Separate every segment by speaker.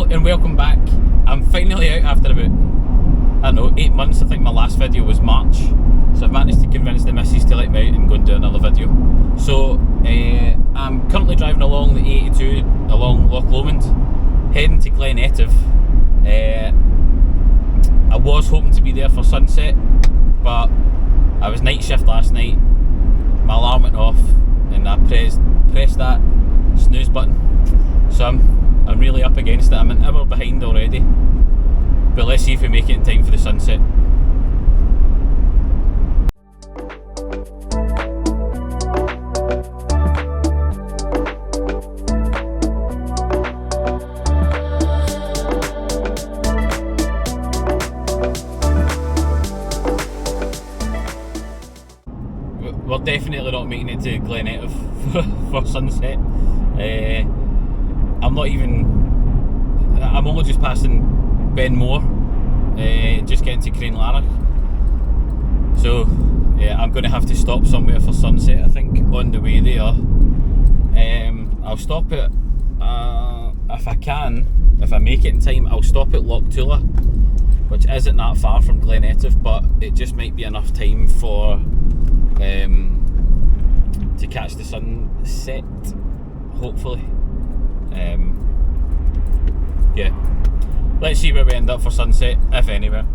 Speaker 1: and welcome back. I'm finally out after about, I don't know, 8 months. I think my last video was March. So I've managed to convince the missus to let me out and go and do another video. So I'm currently driving along the A82 along Loch Lomond, heading to Glen Etive. I was hoping to be there for sunset, but I was night shift last night. My alarm went off and I pressed that snooze button. So I'm really up against it. I'm an hour behind already, but let's see if we make it in time for the sunset. We're definitely not making it to Glen Etive for sunset. I'm only just passing Glen Moor, just getting to Rannoch. So yeah, I'm going to have to stop somewhere for sunset, I think, on the way there. I'll stop at, if I make it in time, I'll stop at Loch Tula, which isn't that far from Glen Etive, but it just might be enough time for to catch the sunset, hopefully. Yeah, let's see where we end up for sunset, if anywhere.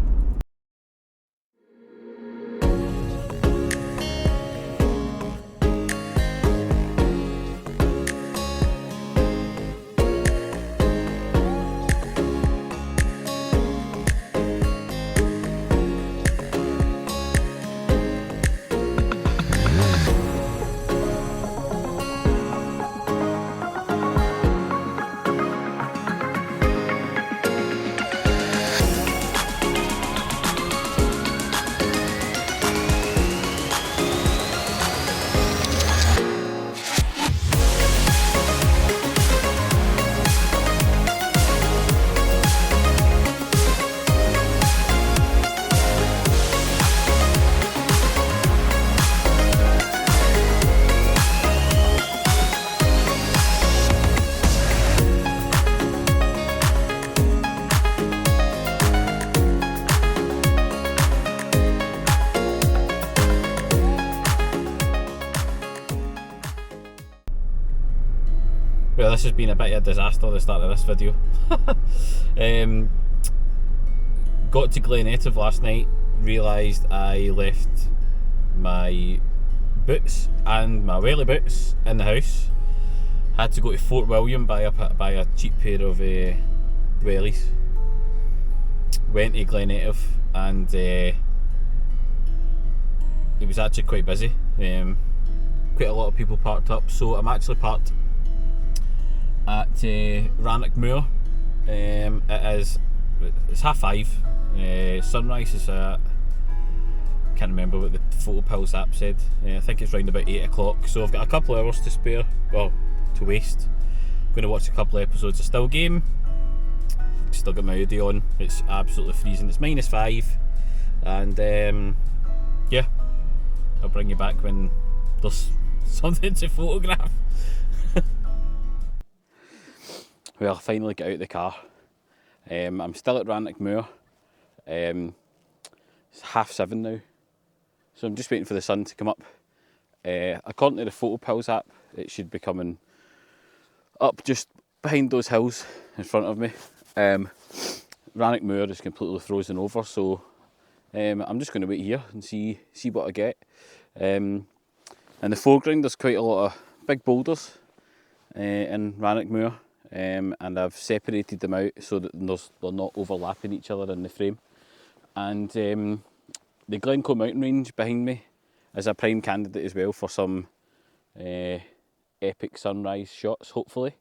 Speaker 1: Well, this has been a bit of a disaster at the start of this video. Got to Glen Etive last night, realised I left my boots and my welly boots in the house. Had to go to Fort William, buy a cheap pair of wellies. Went to Glen Etive and it was actually quite busy. Quite a lot of people parked up, so I'm actually parked at Rannoch Moor. It's 5:30. Sunrise is at, can't remember what the photo pills app said. I think it's round about 8 o'clock, so I've got a couple of hours to spare, well, to waste. I'm going to watch a couple of episodes of Still Game. Still got my hoodie on. It's absolutely freezing. It's -5, and yeah, I'll bring you back when there's something to photograph. Well, I finally got out of the car. I'm still at Rannoch Moor. It's 7:30 now, so I'm just waiting for the sun to come up. According to the photo pills app, it should be coming up just behind those hills in front of me. Rannoch Moor is completely frozen over, so I'm just going to wait here and see what I get. In the foreground there's quite a lot of big boulders in Rannoch Moor. And I've separated them out so that they're not overlapping each other in the frame. And the Glencoe mountain range behind me is a prime candidate as well for some epic sunrise shots, hopefully.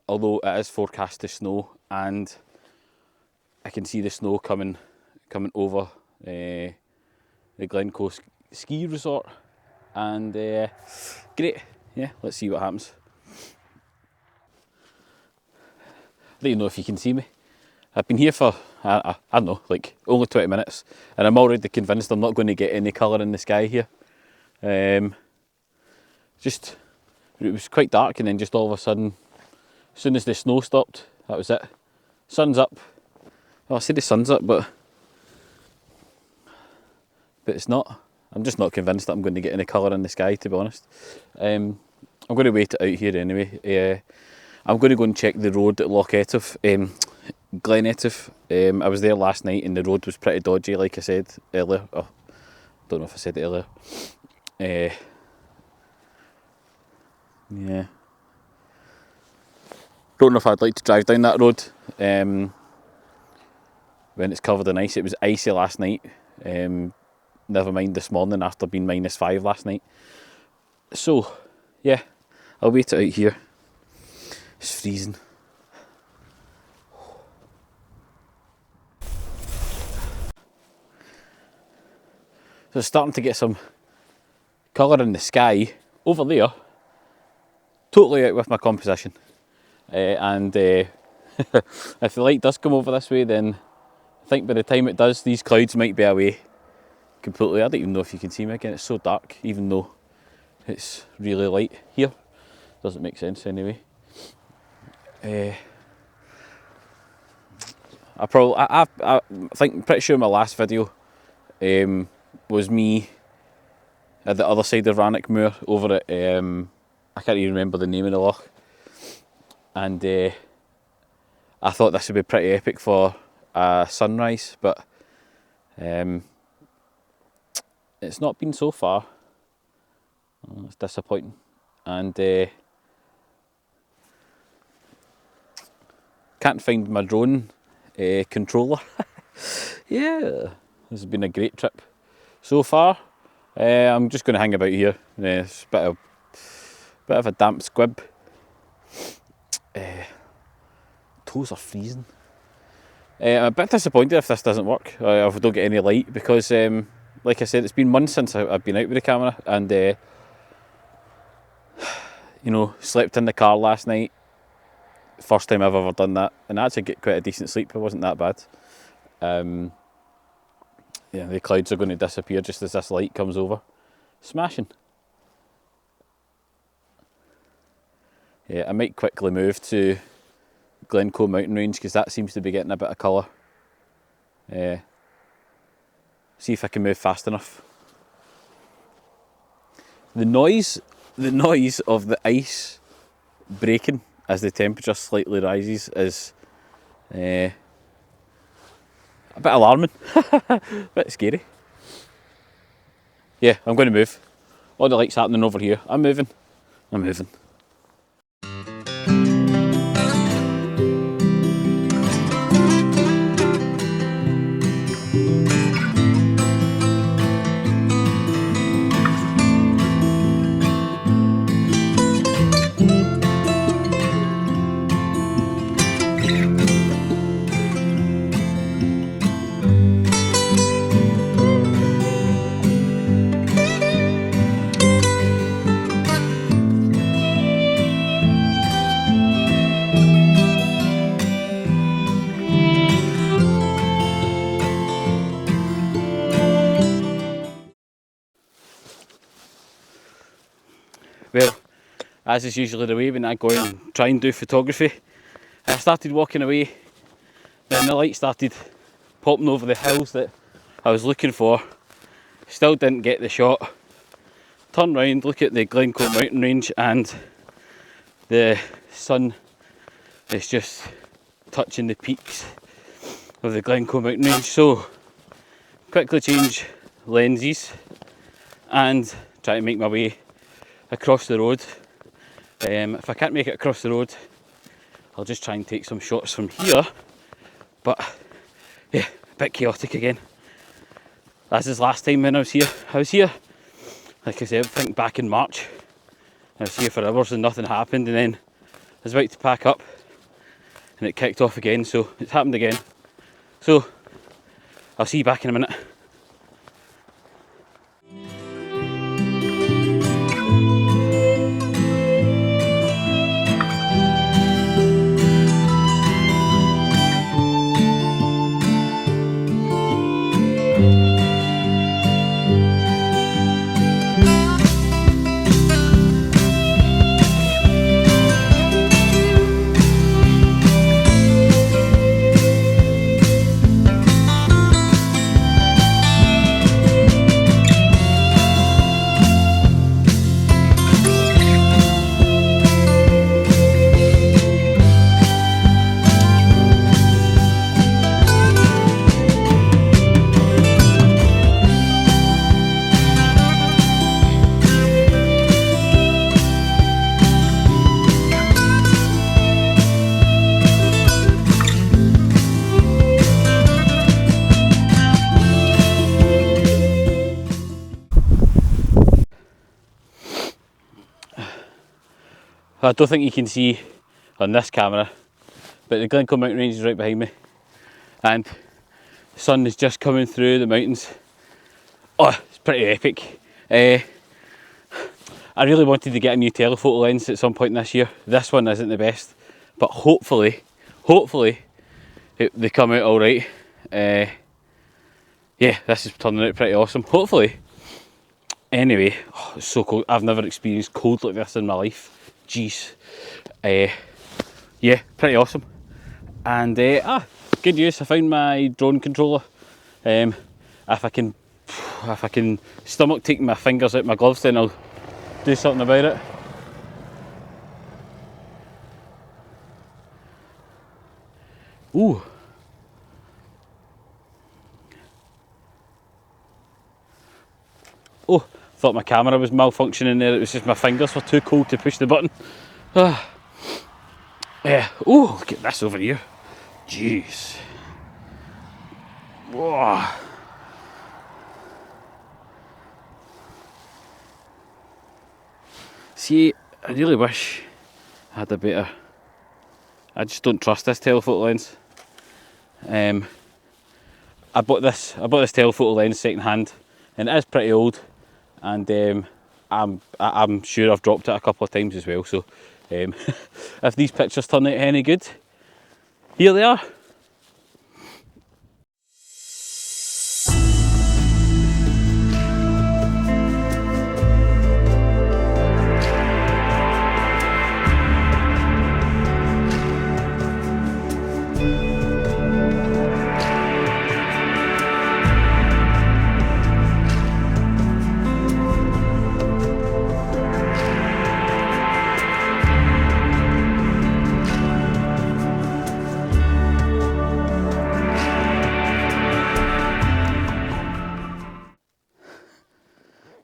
Speaker 1: Although it is forecast to snow, and I can see the snow coming over the Glencoe ski resort. And great, yeah, let's see what happens. I don't even know if you can see me. I've been here for, I don't know, like only 20 minutes, and I'm already convinced I'm not going to get any colour in the sky here. Just, it was quite dark, and then just all of a sudden, as soon as the snow stopped, that was it. Sun's up. Well, I say the sun's up, but it's not. I'm just not convinced that I'm going to get any colour in the sky, to be honest. I'm going to wait it out here anyway. I'm going to go and check the road at Loch Etive, Glen Etive. I was there last night and the road was pretty dodgy, like I said earlier. Oh, don't know if I said it earlier. Yeah. Don't know if I'd like to drive down that road when it's covered in ice. It was icy last night. Never mind this morning after being -5 last night. So, yeah, I'll wait it out here. It's freezing. So it's starting to get some colour in the sky over there. Totally out with my composition. And if the light does come over this way, then I think by the time it does, these clouds might be away completely. I don't even know if you can see me again. It's so dark, even though it's really light here. Doesn't make sense anyway. I think pretty sure my last video was me at the other side of Rannoch Moor over at I can't even remember the name of the loch, and I thought this would be pretty epic for a sunrise, but it's not been so far. Oh, it's disappointing, and can't find my drone controller. Yeah, this has been a great trip so far. I'm just going to hang about here. It's a bit of a damp squib. Toes are freezing. I'm a bit disappointed if this doesn't work, or if I don't get any light, because like I said, it's been months since I've been out with the camera, and you know, slept in the car last night. First time I've ever done that, and I actually get quite a decent sleep. It wasn't that bad. Yeah, the clouds are going to disappear just as this light comes over. Smashing. Yeah, I might quickly move to Glencoe mountain range because that seems to be getting a bit of colour. See if I can move fast enough. The noise of the ice breaking as the temperature slightly rises is a bit alarming, a bit scary. Yeah, I'm going to move. All the lights happening over here. I'm moving. Well, as is usually the way when I go out and try and do photography, I started walking away, then the light started popping over the hills that I was looking for. Still didn't get the shot. Turn round, look at the Glencoe mountain range, and the sun is just touching the peaks of the Glencoe mountain range. So quickly change lenses and try to make my way across the road. If I can't make it across the road, I'll just try and take some shots from here, but yeah, a bit chaotic again. As is last time when I was here, like I said, I think back in March, I was here for hours and nothing happened, and then I was about to pack up and it kicked off again, so it's happened again. So I'll see you back in a minute. I don't think you can see on this camera, but the Glencoe mountain range is right behind me, and the sun is just coming through the mountains. Oh, it's pretty epic. I really wanted to get a new telephoto lens at some point this year. This one isn't the best, but hopefully they come out all right. Yeah, this is turning out pretty awesome. Hopefully. Anyway, oh, it's so cold. I've never experienced cold like this in my life. Jeez. Yeah, pretty awesome. And good news. I found my drone controller. If I can stomach taking my fingers out my gloves, then I'll do something about it. Ooh. Oh, thought my camera was malfunctioning there. It was just my fingers were too cold to push the button. Yeah. Oh, look at this over here. Jeez. Whoa. See, I really wish I had a better. I just don't trust this telephoto lens. I bought this telephoto lens second hand, and it is pretty old. And I'm sure I've dropped it a couple of times as well. So, if these pictures turn out any good, here they are.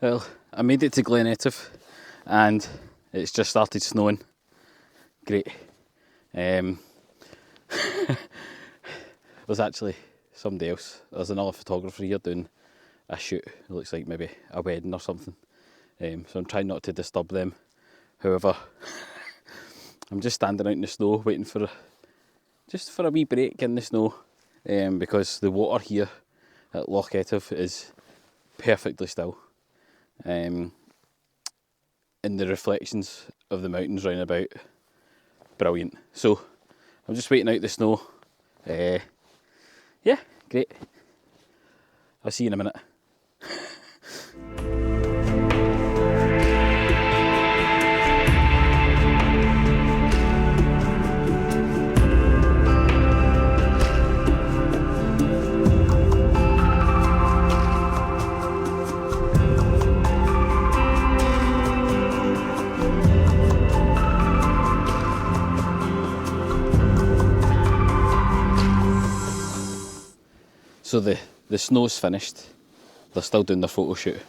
Speaker 1: Well, I made it to Glen Etive and it's just started snowing. Great. There's actually somebody else. There's another photographer here doing a shoot. It looks like maybe a wedding or something. So I'm trying not to disturb them. However, I'm just standing out in the snow waiting for a wee break in the snow, because the water here at Loch Etive is perfectly still. And the reflections of the mountains round about, brilliant. So I'm just waiting out the snow. Yeah, great. I'll see you in a minute. So the snow's finished. They're still doing their photo shoot.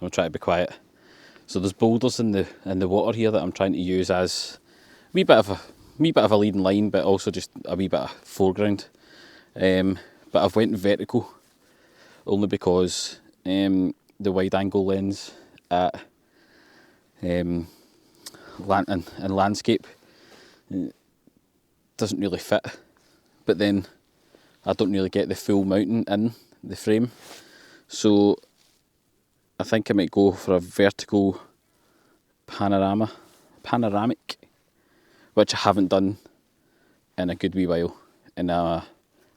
Speaker 1: I'm trying to be quiet. So there's boulders in the water here that I'm trying to use as a wee bit of a leading line, but also just a wee bit of foreground. But I've went vertical only because the wide angle lens at in landscape doesn't really fit. But then I don't really get the full mountain in the frame, so I think I might go for a vertical panoramic, which I haven't done in a good wee while, and I'm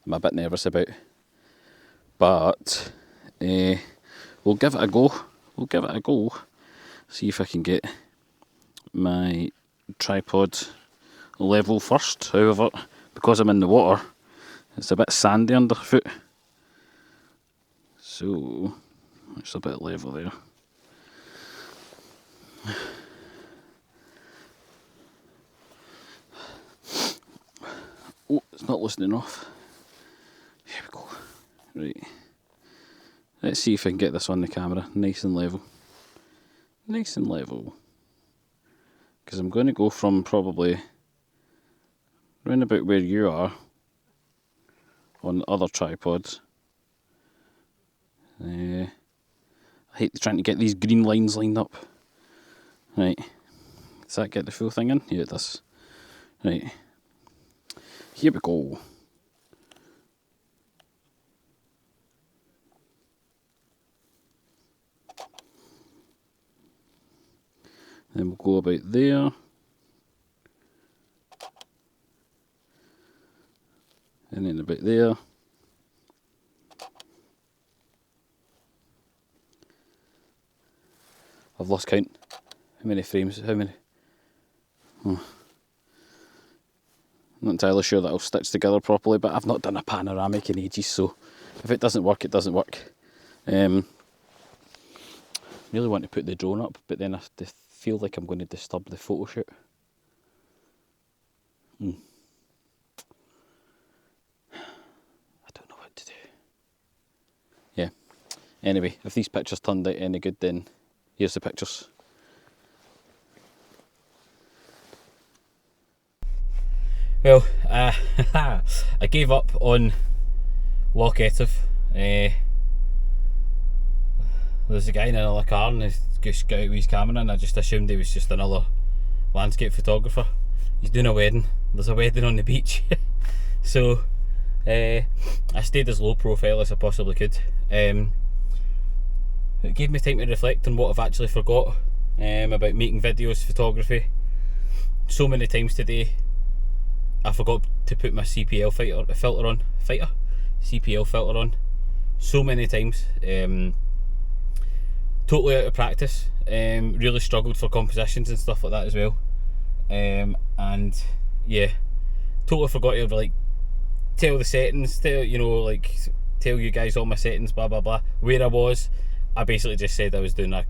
Speaker 1: a bit nervous about. But we'll give it a go. See if I can get my tripod level first. However, because I'm in the water, it's a bit sandy underfoot, so it's a bit level there. Oh, it's not loosening off. Here we go. Right. Let's see if I can get this on the camera nice and level. Nice and level. Because I'm going to go from probably round about where you are on the other tripod. I hate trying to get these green lines lined up. Right, Does that get the full thing in? Yeah, it does. Right. Here we go. Then we'll go about there. And then about there. I've lost count. How many frames? How many? Oh. I'm not entirely sure that I'll stitch together properly, but I've not done a panoramic in ages, so if it doesn't work, it doesn't work. Really want to put the drone up, but then I feel like I'm going to disturb the photo shoot. I don't know what to do. Yeah. Anyway, if these pictures turned out any good, then here's the pictures. Well, I gave up on Loch Etive. There's a guy in another car and he's just got out with his camera, and I just assumed he was just another landscape photographer. He's doing a wedding. There's a wedding on the beach. So I stayed as low profile as I possibly could. It gave me time to reflect on what I've actually forgot about making videos, photography. So many times today I forgot to put my CPL filter on. So many times. Totally out of practice. Really struggled for compositions and stuff like that as well. And yeah, totally forgot to like tell the settings, tell you guys all my settings, blah blah blah. Where I was, I basically just said I was doing a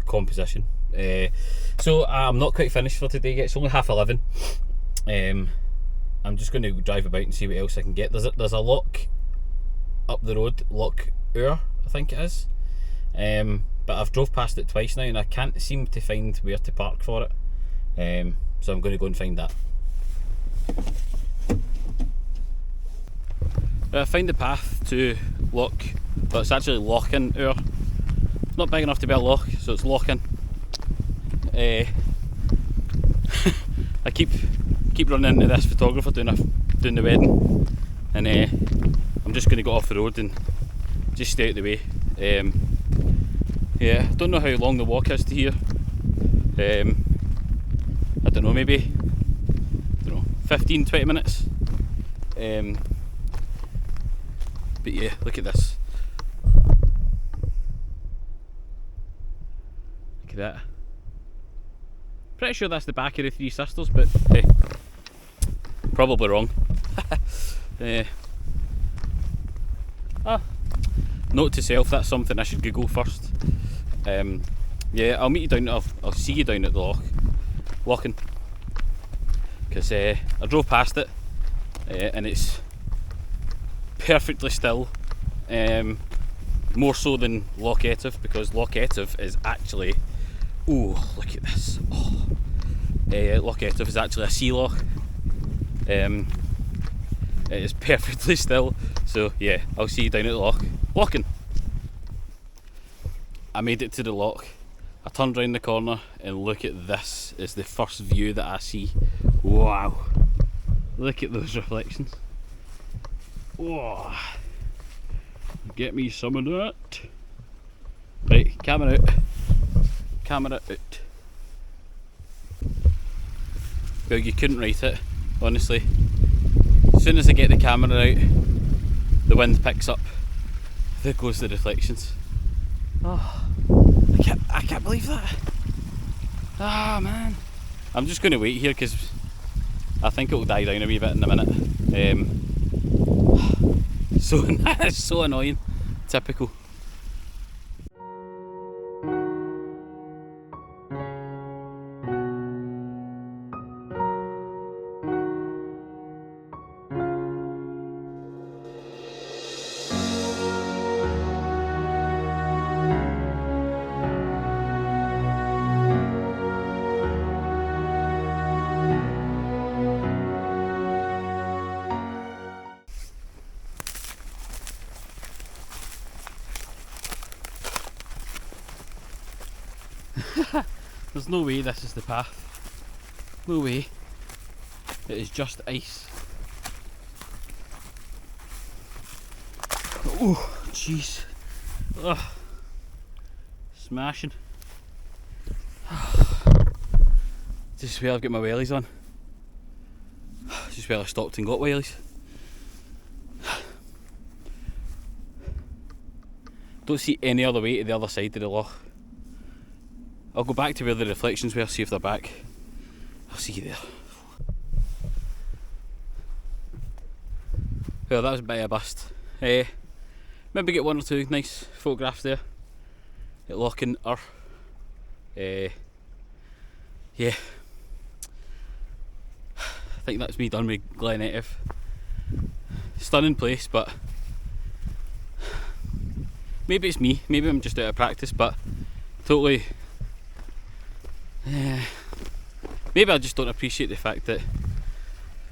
Speaker 1: composition. So I'm not quite finished for today yet. It's only 11:30. I'm just going to drive about and see what else I can get. There's a lock up the road, Loch Moor, I think it is. But I've drove past it twice now and I can't seem to find where to park for it. So I'm going to go and find that. I found the path to Loch, but it's actually Lochin Moor. It's not big enough to be a loch, so it's Lochin. I keep running into this photographer doing the wedding, and I'm just going to go off the road and just stay out the way. Yeah, I don't know how long the walk is to here. I don't know, maybe 15-20 minutes. But yeah, look at this. Look at that. Pretty sure that's the back of the Three Sisters, but hey, probably wrong. Note to self, that's something I should Google first. Yeah, I'll meet you down. I'll see you down at the Lochin, because I drove past it and it's perfectly still. More so than Loch Etive, because Loch Etive is actually, oh look at this. Oh, Loch Etive is actually a sea loch. It is perfectly still. So yeah, I'll see you down at the Lochin. I made it to the loch. I turned round the corner and look at this. It's the first view that I see. Wow. Look at those reflections. Whoa. Get me some of that. Right, camera out. Camera out. Well, you couldn't write it, honestly. As soon as I get the camera out, the wind picks up. There goes the reflections. Oh, I can't believe that. Ah, man. I'm just going to wait here because I think it will die down a wee bit in a minute. So it's so annoying. Typical. There's no way this is the path. No way. It is just ice. Oh, jeez. Ugh. Smashing. This is where I've got my wellies on. This is where I stopped and got wellies. Don't see any other way to the other side of the loch. I'll go back to where the reflections were, see if they're back. I'll see you there. Well, that was a bit of a bust. Maybe get one or two nice photographs there at Loch Earth. Yeah, I think that's me done with Glen Etive. Stunning place, but maybe it's me, maybe I'm just out of practice, but totally, maybe I just don't appreciate the fact that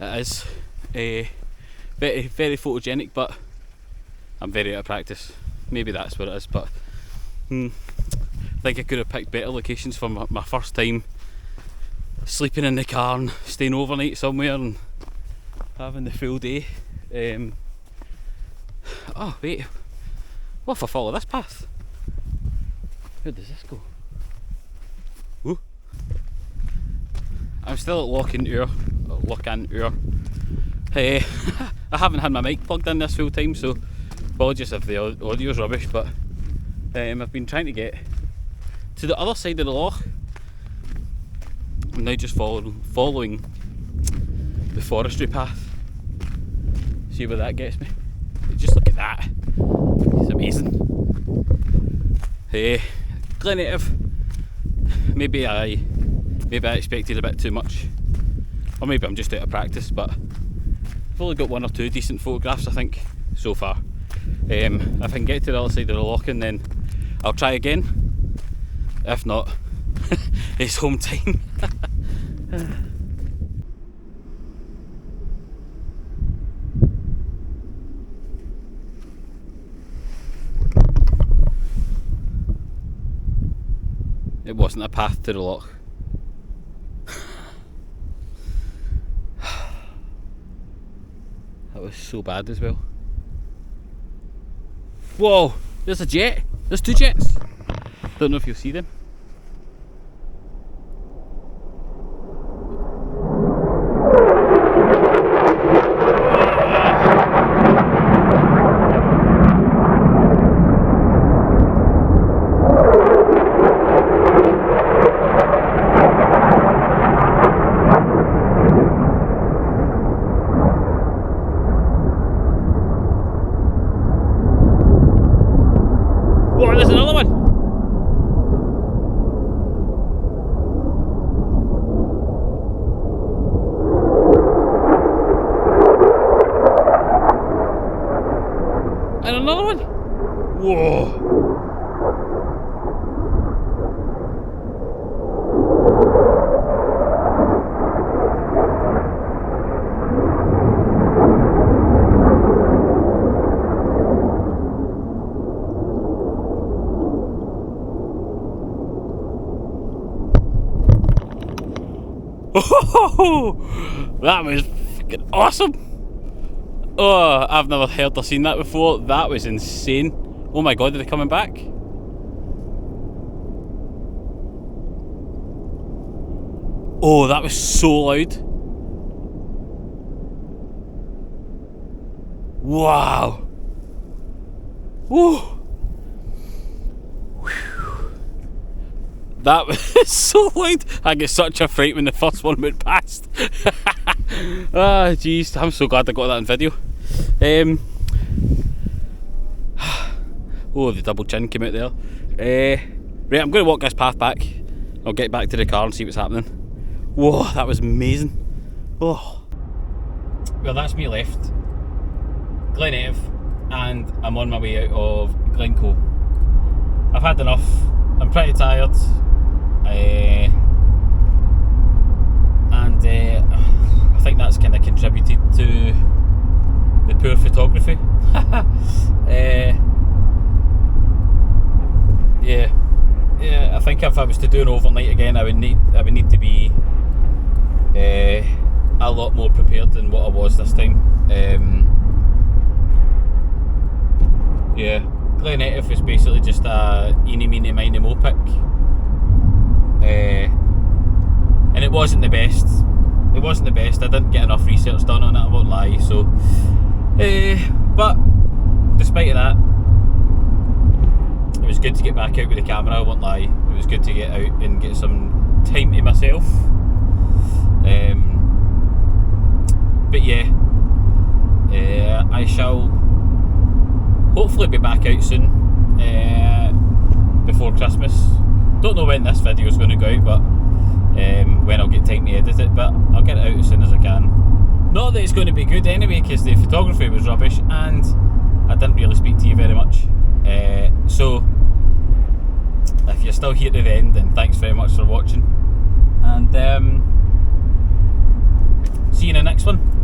Speaker 1: it is very, very photogenic, but I'm very out of practice. Maybe that's what it is, but I think I could have picked better locations for my first time sleeping in the car and staying overnight somewhere and having the full day. Oh wait, what if I follow this path? Where does this go? Ooh. I'm still at Loch Etive. I haven't had my mic plugged in this full time, so apologies if the audio's rubbish, but I've been trying to get to the other side of the loch. I'm now just following the forestry path. See where that gets me. Just look at that. It's amazing. Glen Etive. Maybe I expected a bit too much, or maybe I'm just out of practice. But I've only got one or two decent photographs, I think, so far. If I can get to the other side of the loch, and then I'll try again. If not, it's home time. It wasn't a path to the loch. That was so bad as well. Whoa! There's a jet! There's two jets! Don't know if you'll see them. Whoa, there's another one! And another one! Whoa! Oh, that was fucking awesome! Oh, I've never heard or seen that before. That was insane. Oh my god, are they coming back? Oh, that was so loud. Wow. Whoa. That was so loud. I get such a fright when the first one went past. Ah, jeez, I'm so glad I got that in video. Oh, the double chin came out there. Right, I'm going to walk this path back. I'll get back to the car and see what's happening. Whoa, that was amazing. Oh. Well, that's me left Glen Etive, and I'm on my way out of Glencoe. I've had enough. I'm pretty tired. And I think that's kind of contributed to the poor photography. Yeah, I think if I was to do an overnight again, I would need to be a lot more prepared than what I was this time. Yeah, Glen Etive was basically just a eeny meeny miny mo pick, and it wasn't the best. It wasn't the best. I didn't get enough research done on it, I won't lie. So, but despite that, it was good to get back out with the camera, I won't lie. It was good to get out and get some time to myself. But yeah, I shall hopefully be back out soon, before Christmas. Don't know when this video is going to go out, but when I'll get time to edit it, but I'll get it out as soon as I can. Not that it's going to be good anyway, because the photography was rubbish and I didn't really speak to you very much. So if you're still here to the end, then thanks very much for watching, and see you in the next one.